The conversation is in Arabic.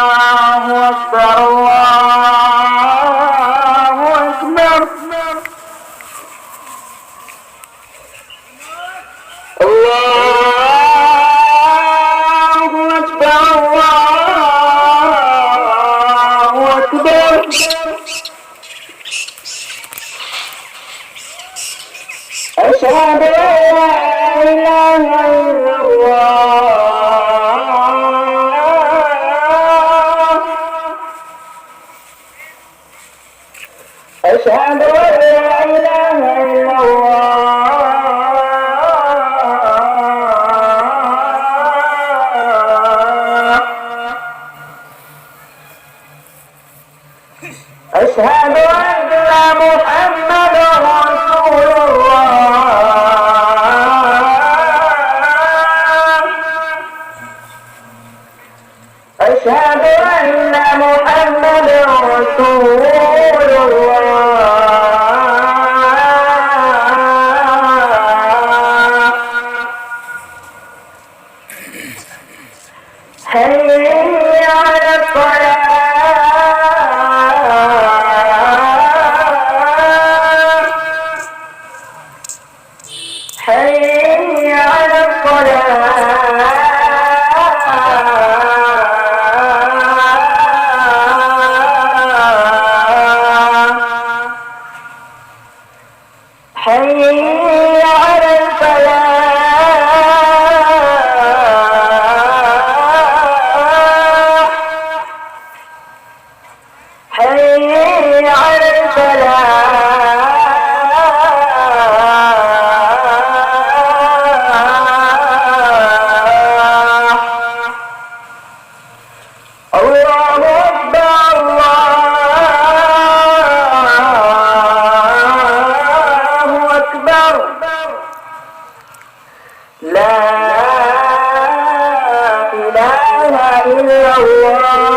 الله أكبر الله أكبر الله أكبر الله أكبر أشهد أن لا إله إلا الله أشهد أن لا إله إلا الله أشهد أن محمدا رسول الله أشهد أن محمدا رسول الله حي على الصلاة حي على الصلاة حي على الفلاح حي على الفلاح الله أكبر الله أكبر لا إله إلا الله